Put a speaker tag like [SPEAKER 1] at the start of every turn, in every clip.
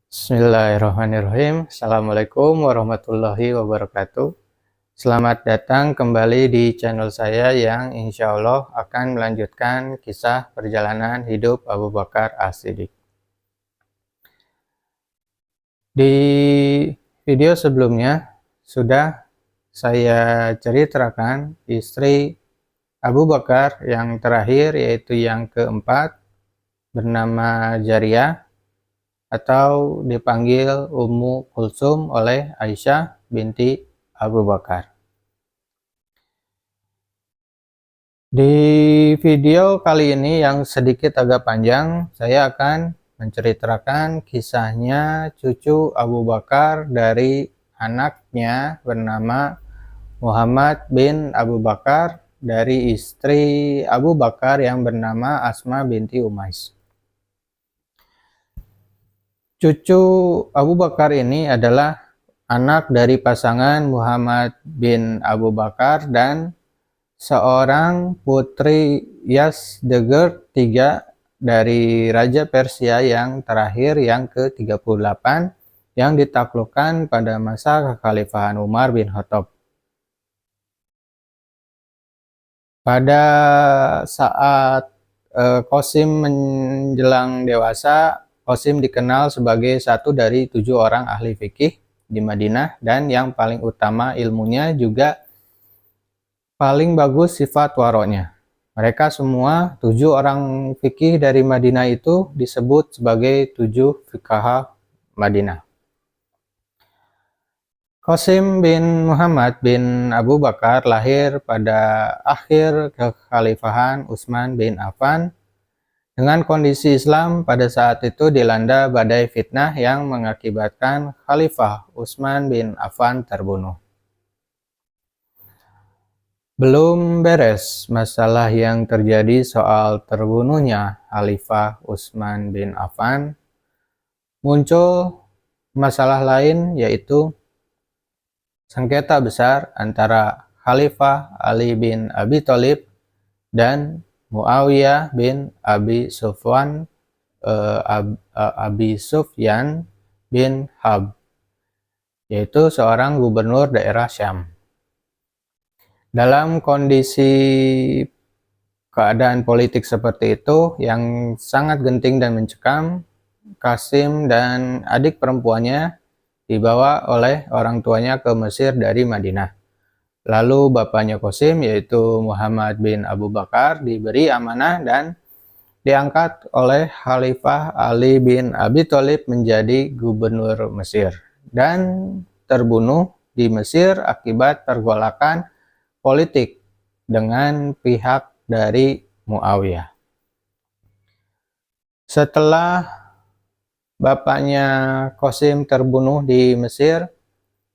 [SPEAKER 1] Bismillahirrahmanirrahim. Assalamualaikum warahmatullahi wabarakatuh. Selamat datang kembali di channel saya yang insya Allah akan melanjutkan kisah perjalanan hidup Abu Bakar As-Siddiq. Di video sebelumnya sudah saya ceritakan istri Abu Bakar yang terakhir, yaitu yang keempat, bernama Jariyah atau dipanggil Ummu Kulsum oleh Aisyah binti Abu Bakar. Di video kali ini yang sedikit agak panjang, saya akan menceritakan kisahnya cucu Abu Bakar dari anaknya bernama Muhammad bin Abu Bakar dari istri Abu Bakar yang bernama Asma binti Umais. Cucu Abu Bakar ini adalah anak dari pasangan Muhammad bin Abu Bakar dan seorang putri Yazdegerd III dari Raja Persia yang terakhir, yang ke-38, yang ditaklukkan pada masa kekhalifahan Umar bin Khattab. Pada saat Qasim menjelang dewasa, Qasim dikenal sebagai satu dari 7 orang ahli fikih di Madinah, dan yang paling utama ilmunya juga paling bagus sifat waroknya. Mereka semua 7 orang fikih dari Madinah itu disebut sebagai 7 fiqaha Madinah. Qasim bin Muhammad bin Abu Bakar lahir pada akhir kekhalifahan Utsman bin Affan dengan kondisi Islam pada saat itu dilanda badai fitnah yang mengakibatkan Khalifah Utsman bin Affan terbunuh. Belum beres masalah yang terjadi soal terbunuhnya Khalifah Utsman bin Affan, muncul masalah lain, yaitu sengketa besar antara Khalifah Ali bin Abi Thalib dan Muawiyah bin Abi Sufyan bin Harb, yaitu seorang gubernur daerah Syam. Dalam kondisi keadaan politik seperti itu yang sangat genting dan mencekam, Qasim dan adik perempuannya dibawa oleh orang tuanya ke Mesir dari Madinah. Lalu bapaknya Qasim, yaitu Muhammad bin Abu Bakar, diberi amanah dan diangkat oleh Khalifah Ali bin Abi Thalib menjadi gubernur Mesir dan terbunuh di Mesir akibat pergolakan politik dengan pihak dari Muawiyah. Setelah bapaknya Qasim terbunuh di Mesir,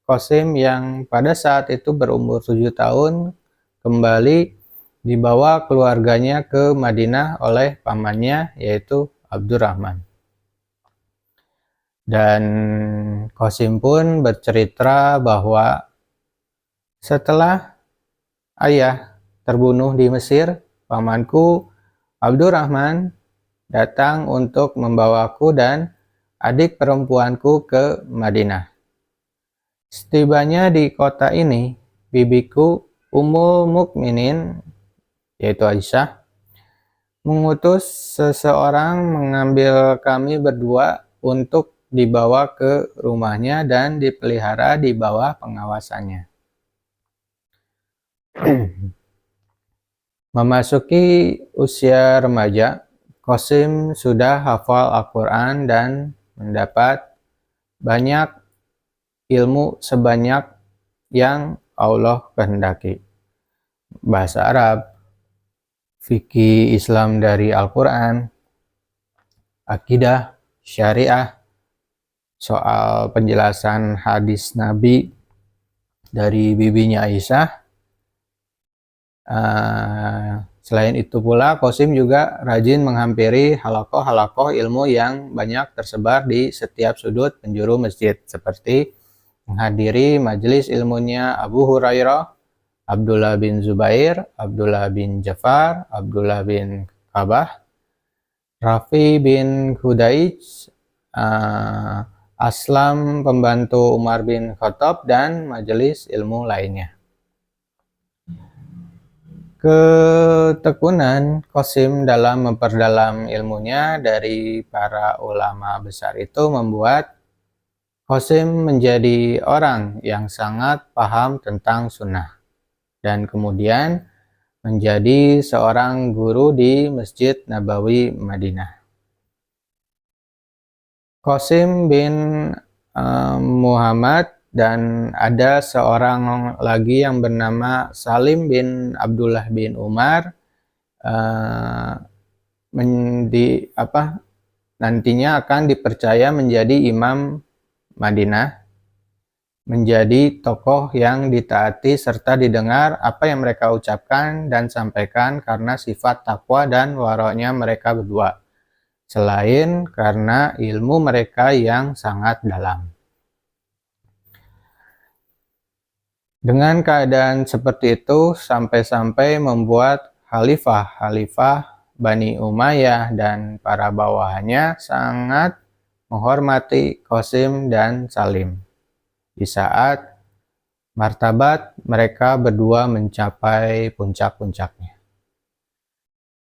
[SPEAKER 1] Qasim yang pada saat itu berumur 7 tahun kembali dibawa keluarganya ke Madinah oleh pamannya, yaitu Abdurrahman. Dan Qasim pun bercerita bahwa setelah ayah terbunuh di Mesir, pamanku Abdurrahman datang untuk membawaku dan adik perempuanku ke Madinah. Setibanya di kota ini, bibiku Ummul Mukminin, yaitu Aisyah, mengutus seseorang mengambil kami berdua untuk dibawa ke rumahnya dan dipelihara di bawah pengawasannya. Memasuki usia remaja, Qasim sudah hafal Al-Quran dan mendapat banyak ilmu sebanyak yang Allah kehendaki. Bahasa Arab, fikih Islam dari Al-Quran, akidah, syariah, soal penjelasan hadis Nabi dari bibinya Aisyah. Selain itu pula, Qasim juga rajin menghampiri halakoh-halakoh ilmu yang banyak tersebar di setiap sudut penjuru masjid, seperti menghadiri majelis ilmunya Abu Hurairah, Abdullah bin Zubair, Abdullah bin Jafar, Abdullah bin Kabah, Rafi bin Hudaij, Aslam pembantu Umar bin Khattab, dan majelis ilmu lainnya. Ketekunan Qasim dalam memperdalam ilmunya dari para ulama besar itu membuat Qasim menjadi orang yang sangat paham tentang sunnah, dan kemudian menjadi seorang guru di Masjid Nabawi Madinah. Qasim bin Muhammad dan ada seorang lagi yang bernama Salim bin Abdullah bin Umar nantinya akan dipercaya menjadi imam Madinah, menjadi tokoh yang ditaati serta didengar apa yang mereka ucapkan dan sampaikan karena sifat takwa dan waroknya mereka berdua, selain karena ilmu mereka yang sangat dalam. Dengan keadaan seperti itu, sampai-sampai membuat khalifah-khalifah Bani Umayyah dan para bawahannya sangat menghormati Qasim dan Salim di saat martabat mereka berdua mencapai puncak-puncaknya.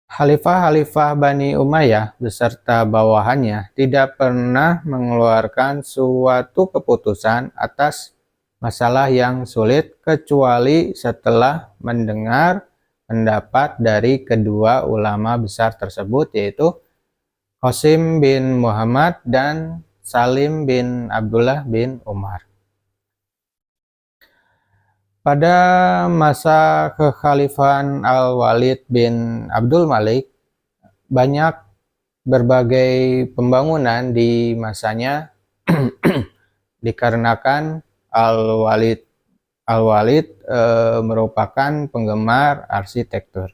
[SPEAKER 1] Khalifah-khalifah Bani Umayyah beserta bawahannya tidak pernah mengeluarkan suatu keputusan atas masalah yang sulit kecuali setelah mendengar pendapat dari kedua ulama besar tersebut, yaitu Qasim bin Muhammad dan Salim bin Abdullah bin Umar. Pada masa kekhalifahan Al-Walid bin Abdul Malik, banyak berbagai pembangunan di masanya dikarenakan Al-Walid merupakan penggemar arsitektur.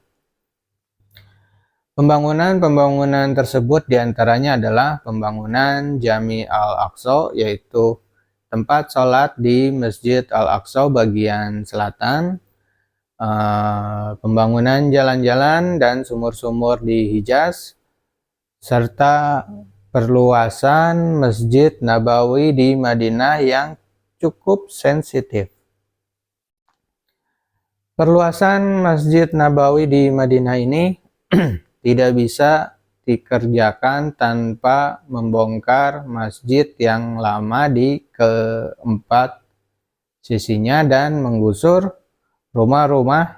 [SPEAKER 1] Pembangunan tersebut diantaranya adalah pembangunan Jami Al-Aqsa, yaitu tempat sholat di Masjid Al-Aqsa bagian selatan, pembangunan jalan-jalan dan sumur-sumur di Hijaz, serta perluasan Masjid Nabawi di Madinah yang cukup sensitif. Perluasan Masjid Nabawi di Madinah ini tidak bisa dikerjakan tanpa membongkar masjid yang lama di keempat sisinya dan menggusur rumah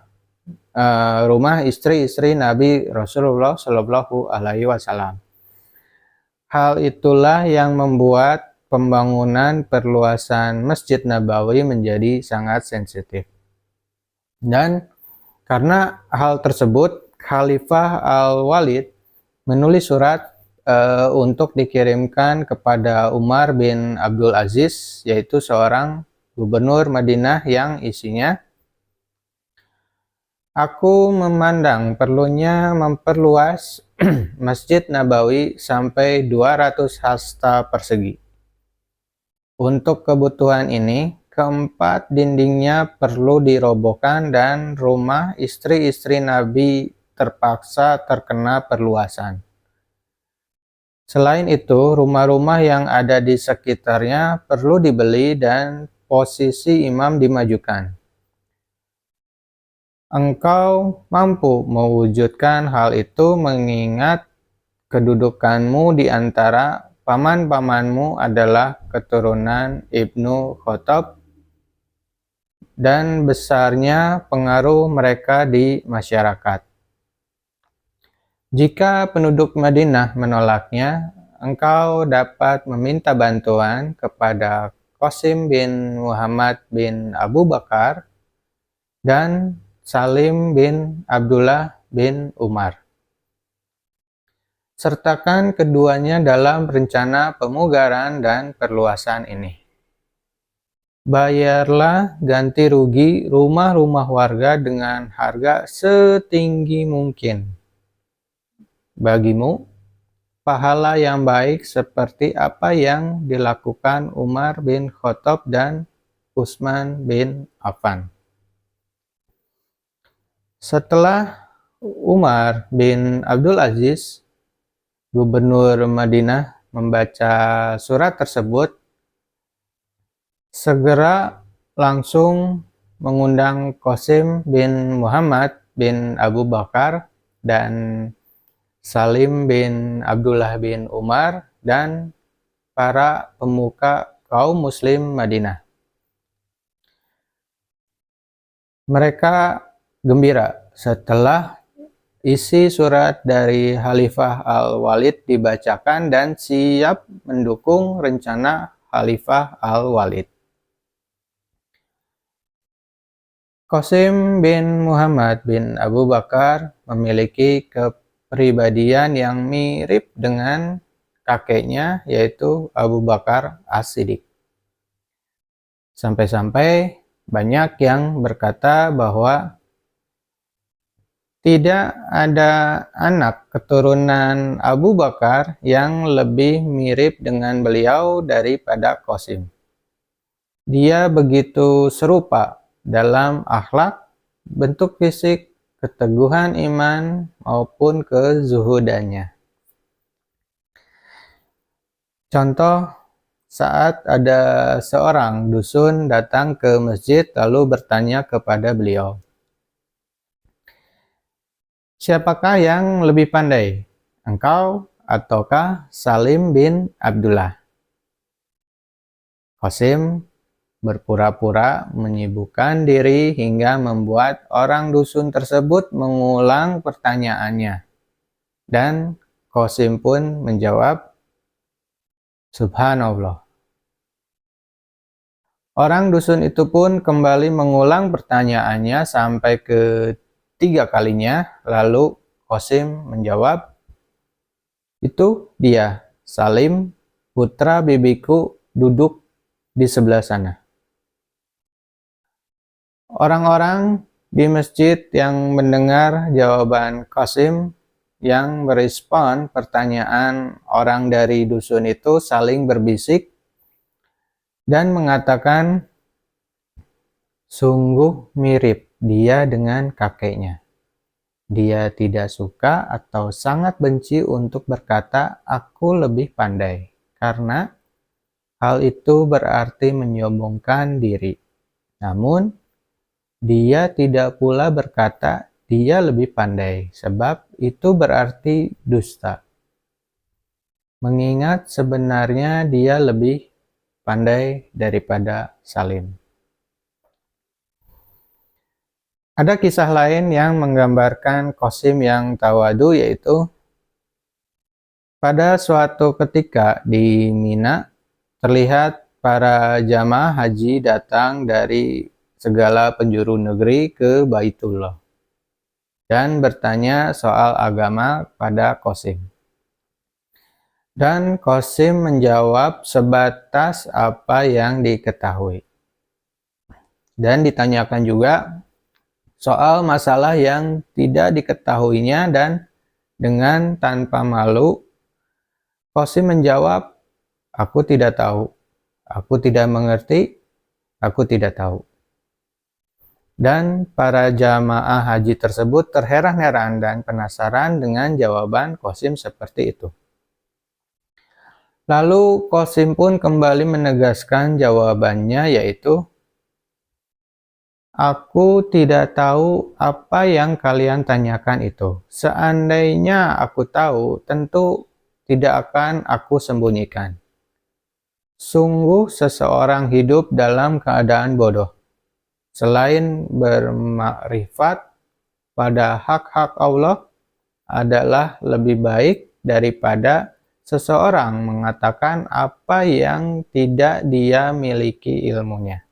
[SPEAKER 1] istri-istri Nabi Rasulullah Shallallahu Alaihi Wasallam. Hal itulah yang membuat pembangunan perluasan Masjid Nabawi menjadi sangat sensitif. Dan karena hal tersebut, Khalifah Al-Walid menulis surat untuk dikirimkan kepada Umar bin Abdul Aziz, yaitu seorang gubernur Madinah, yang isinya, "Aku memandang perlunya memperluas Masjid Nabawi sampai 200 hasta persegi. Untuk kebutuhan ini, keempat dindingnya perlu dirobohkan dan rumah istri-istri Nabi terpaksa terkena perluasan. Selain itu, rumah-rumah yang ada di sekitarnya perlu dibeli dan posisi imam dimajukan. Engkau mampu mewujudkan hal itu mengingat kedudukanmu di antara paman-pamanmu adalah keturunan Ibnu Khattab dan besarnya pengaruh mereka di masyarakat. Jika penduduk Madinah menolaknya, engkau dapat meminta bantuan kepada Qasim bin Muhammad bin Abu Bakar dan Salim bin Abdullah bin Umar. Sertakan keduanya dalam rencana pemugaran dan perluasan ini. Bayarlah ganti rugi rumah-rumah warga dengan harga setinggi mungkin. Bagimu, pahala yang baik seperti apa yang dilakukan Umar bin Khattab dan Utsman bin Affan." Setelah Umar bin Abdul Aziz, gubernur Madinah, membaca surat tersebut, segera langsung mengundang Qasim bin Muhammad bin Abu Bakar dan Salim bin Abdullah bin Umar dan para pemuka kaum muslim Madinah. Mereka gembira setelah isi surat dari Khalifah Al-Walid dibacakan dan siap mendukung rencana Khalifah Al-Walid. Qasim bin Muhammad bin Abu Bakar memiliki kepribadian yang mirip dengan kakeknya, yaitu Abu Bakar As-Siddiq. Sampai-sampai banyak yang berkata bahwa tidak ada anak keturunan Abu Bakar yang lebih mirip dengan beliau daripada Qasim. Dia begitu serupa dalam akhlak, bentuk fisik, keteguhan iman, maupun kezuhudannya. Contoh, saat ada seorang dusun datang ke masjid lalu bertanya kepada beliau, "Siapakah yang lebih pandai, engkau ataukah Salim bin Abdullah?" Qasim berpura-pura menyibukkan diri hingga membuat orang dusun tersebut mengulang pertanyaannya. Dan Qasim pun menjawab, "Subhanallah." Orang dusun itu pun kembali mengulang pertanyaannya sampai ketiga kalinya, lalu Qasim menjawab, "Itu dia, Salim, putra bibiku, duduk di sebelah sana." Orang-orang di masjid yang mendengar jawaban Qasim yang merespon pertanyaan orang dari dusun itu saling berbisik dan mengatakan, "Sungguh mirip dia dengan kakeknya." Dia tidak suka atau sangat benci untuk berkata, "Aku lebih pandai," karena hal itu berarti menyombongkan diri. Namun, dia tidak pula berkata dia lebih pandai, sebab itu berarti dusta. Mengingat sebenarnya dia lebih pandai daripada Salim. Ada kisah lain yang menggambarkan Qasim yang tawadu, yaitu pada suatu ketika di Mina, terlihat para jamaah haji datang dari segala penjuru negeri ke Baitullah dan bertanya soal agama pada Qasim. Dan Qasim menjawab sebatas apa yang diketahui. Dan ditanyakan juga soal masalah yang tidak diketahuinya, dan dengan tanpa malu Qasim menjawab, "Aku tidak tahu, aku tidak mengerti, aku tidak tahu." Dan para jamaah haji tersebut terheran-heran dan penasaran dengan jawaban Qasim seperti itu. Lalu Qasim pun kembali menegaskan jawabannya, yaitu, "Aku tidak tahu apa yang kalian tanyakan itu. Seandainya aku tahu, tentu tidak akan aku sembunyikan. Sungguh seseorang hidup dalam keadaan bodoh, selain bermakrifat pada hak-hak Allah, adalah lebih baik daripada seseorang mengatakan apa yang tidak dia miliki ilmunya."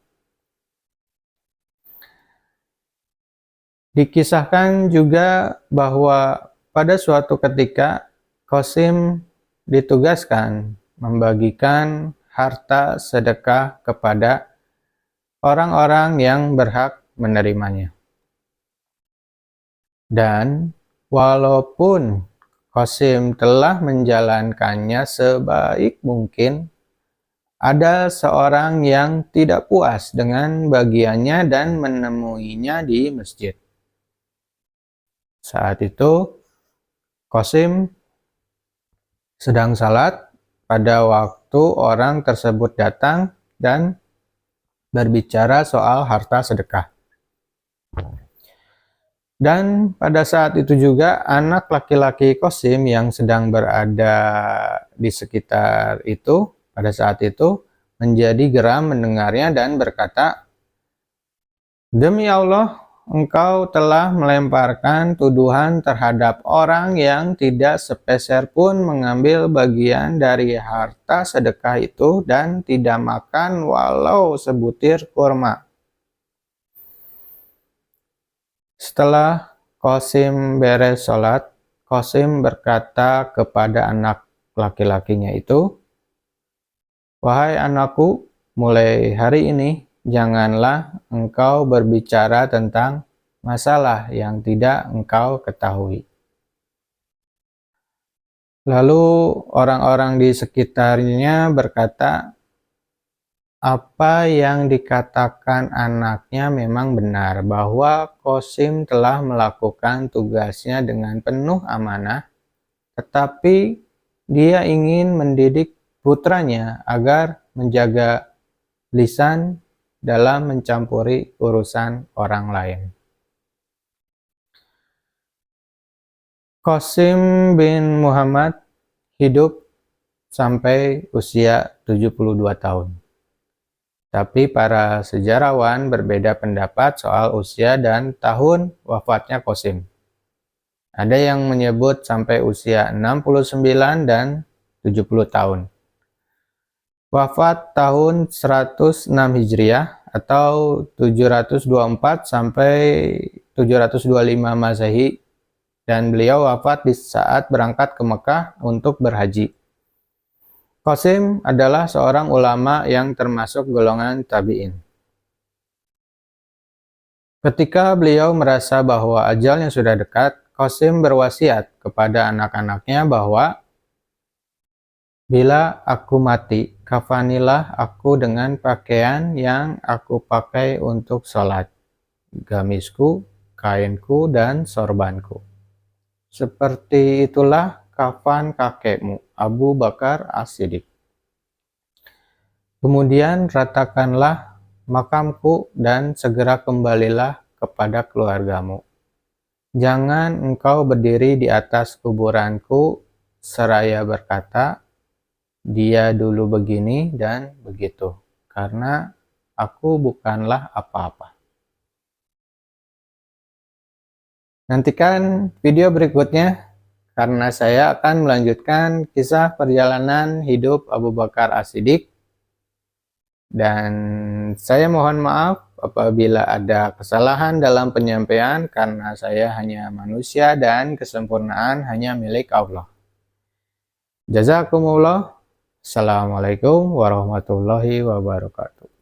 [SPEAKER 1] Dikisahkan juga bahwa pada suatu ketika Qasim ditugaskan membagikan harta sedekah kepada orang-orang yang berhak menerimanya. Dan walaupun Qasim telah menjalankannya sebaik mungkin, ada seorang yang tidak puas dengan bagiannya dan menemuinya di masjid. Saat itu Qasim sedang salat pada waktu orang tersebut datang dan berbicara soal harta sedekah. Dan pada saat itu juga anak laki-laki Qasim yang sedang berada di sekitar itu pada saat itu menjadi geram mendengarnya dan berkata, "Demi Allah, engkau telah melemparkan tuduhan terhadap orang yang tidak sepeser pun mengambil bagian dari harta sedekah itu dan tidak makan walau sebutir kurma." Setelah Qasim beres sholat, Qasim berkata kepada anak laki-lakinya itu, "Wahai anakku, mulai hari ini janganlah engkau berbicara tentang masalah yang tidak engkau ketahui." Lalu orang-orang di sekitarnya berkata, apa yang dikatakan anaknya memang benar, bahwa Qasim telah melakukan tugasnya dengan penuh amanah, tetapi dia ingin mendidik putranya agar menjaga lisan dalam mencampuri urusan orang lain. Qasim bin Muhammad hidup sampai usia 72 tahun. Tapi para sejarawan berbeda pendapat soal usia dan tahun wafatnya Qasim. Ada yang menyebut sampai usia 69 dan 70 tahun. Wafat tahun 106 Hijriah atau 724 sampai 725 Masehi, dan beliau wafat di saat berangkat ke Mekah untuk berhaji. Qasim adalah seorang ulama yang termasuk golongan tabi'in. Ketika beliau merasa bahwa ajalnya sudah dekat, Qasim berwasiat kepada anak-anaknya bahwa, "Bila aku mati, kafanilah aku dengan pakaian yang aku pakai untuk sholat, gamisku, kainku, dan sorbanku. Seperti itulah kafan kakekmu, Abu Bakar As-Siddiq. Kemudian ratakanlah makamku dan segera kembalilah kepada keluargamu. Jangan engkau berdiri di atas kuburanku seraya berkata, dia dulu begini dan begitu, karena aku bukanlah apa-apa." Nantikan video berikutnya, karena saya akan melanjutkan kisah perjalanan hidup Abu Bakar As-Siddiq. Dan saya mohon maaf apabila ada kesalahan dalam penyampaian, karena saya hanya manusia dan kesempurnaan hanya milik Allah. Jazakumullah. Assalamualaikum warahmatullahi wabarakatuh.